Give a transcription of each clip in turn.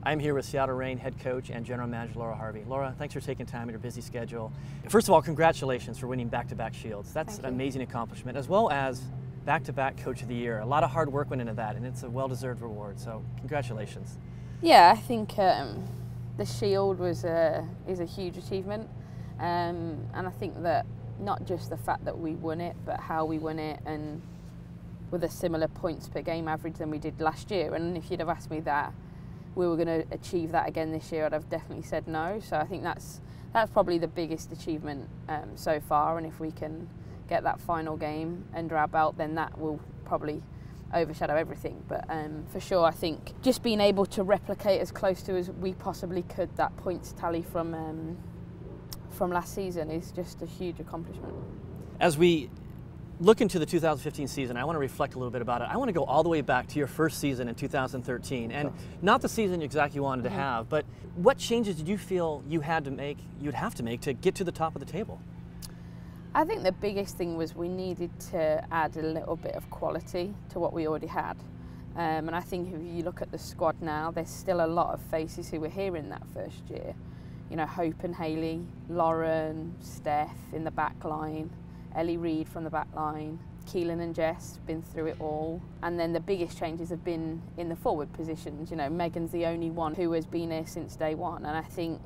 I'm here with Seattle Reign head coach and general manager Laura Harvey. Laura, thanks for taking time in your busy schedule. First of all, congratulations for winning back-to-back Shields. That's an amazing accomplishment, as well as back-to-back Coach of the Year. A lot of hard work went into that, and it's a well-deserved reward, so congratulations. Yeah, I think the Shield is a huge achievement, and I think that not just the fact that we won it, but how we won it, and with a similar points per game average than we did last year. And if you'd have asked me that we were going to achieve that again this year, I'd have definitely said no. So I think that's probably the biggest achievement so far, and if we can get that final game under our belt, then that will probably overshadow everything. But for sure, I think just being able to replicate as close to as we possibly could that points tally from last season is just a huge accomplishment. As we look into the 2015 season, I want to reflect a little bit about it. I want to go all the way back to your first season in 2013, and not the season exactly you wanted to have, but what changes did you feel you'd have to make to get to the top of the table? I think the biggest thing was we needed to add a little bit of quality to what we already had. And I think if you look at the squad now, there's still a lot of faces who were here in that first year. You know, Hope and Hayley, Lauren, Steph in the back line, Ellie Reid from the back line, Keelan and Jess, been through it all. And then the biggest changes have been in the forward positions. You know, Megan's the only one who has been here since day one. And I think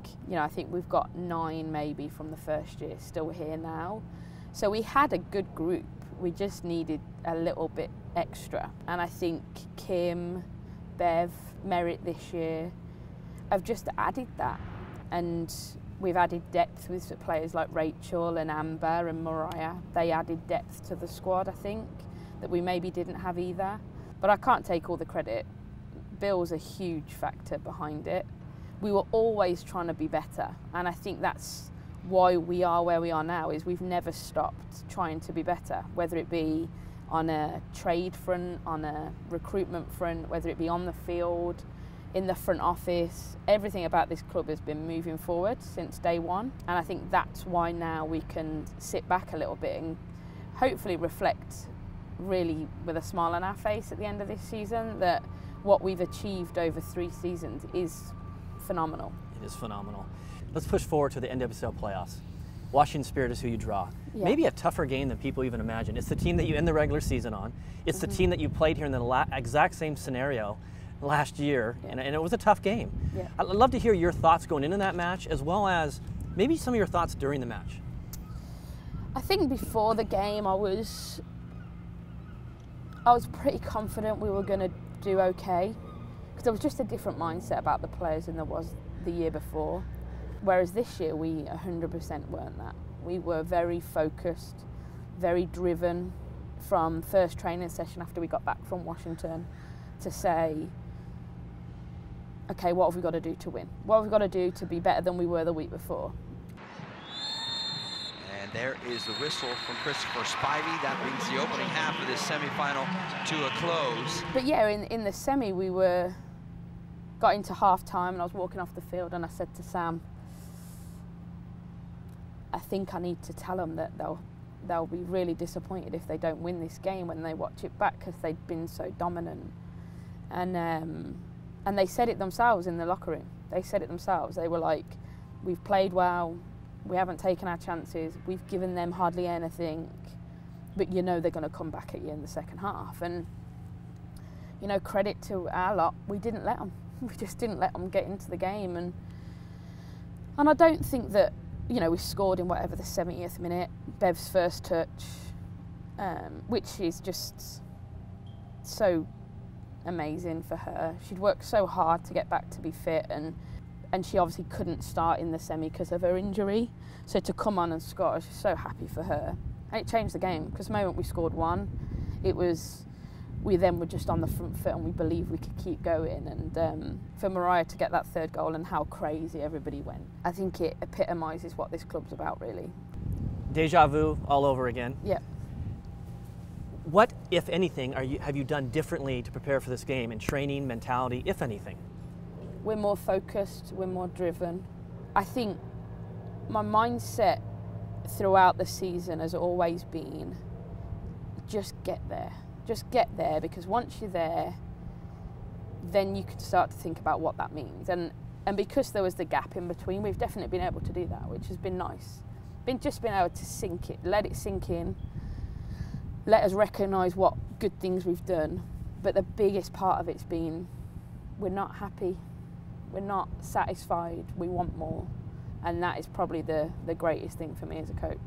we've got 9 maybe from the first year still here now. So we had a good group. We just needed a little bit extra. And I think Kim, Bev, Merritt this year have just added that. And we've added depth with players like Rachel and Amber and Mariah. They added depth to the squad, I think, that we maybe didn't have either. But I can't take all the credit. Bill's a huge factor behind it. We were always trying to be better, and I think that's why we are where we are now, is we've never stopped trying to be better, whether it be on a trade front, on a recruitment front, whether it be on the field, in the front office. Everything about this club has been moving forward since day one, and I think that's why now we can sit back a little bit and hopefully reflect really with a smile on our face at the end of this season that what we've achieved over 3 seasons is phenomenal. It is phenomenal. Let's push forward to the NWSL playoffs. Washington Spirit is who you draw. Yeah. Maybe a tougher game than people even imagine. It's the team that you end the regular season on. It's the team that you played here in the exact same scenario last year, and it was a tough game. Yeah. I'd love to hear your thoughts going into that match, as well as maybe some of your thoughts during the match. I think before the game I was pretty confident we were going to do okay, because there was just a different mindset about the players than there was the year before. Whereas this year we 100% weren't that. We were very focused, very driven from first training session after we got back from Washington to say, okay, what have we got to do to win? What have we got to do to be better than we were the week before? And there is the whistle from Christopher Spivey. That brings the opening half of this semi-final to a close. But yeah, in the semi we got into half-time and I was walking off the field and I said to Sam, I think I need to tell them that they'll be really disappointed if they don't win this game when they watch it back, because they'd been so dominant. And they said it themselves in the locker room. They said it themselves. They were like, we've played well, we haven't taken our chances, we've given them hardly anything, but you know they're going to come back at you in the second half. And, you know, credit to our lot, we didn't let them. We just didn't let them get into the game. And I don't think that, you know, we scored in whatever the 70th minute, Bev's first touch, which is just so amazing for her. She'd worked so hard to get back to be fit, and she obviously couldn't start in the semi because of her injury. So to come on and score, I was just so happy for her. And it changed the game, because the moment we scored 1, we then were just on the front foot and we believed we could keep going. And for Mariah to get that 3rd goal and how crazy everybody went, I think it epitomises what this club's about, really. Deja vu all over again. Yeah. What, if anything, have you done differently to prepare for this game in training, mentality, if anything? We're more focused, we're more driven. I think my mindset throughout the season has always been, just get there. Just get there, because once you're there, then you can start to think about what that means. And because there was the gap in between, we've definitely been able to do that, which has been nice. Just been able to let it sink in, let us recognise what good things we've done. But the biggest part of it's been, we're not happy, we're not satisfied, we want more. And that is probably the greatest thing for me as a coach.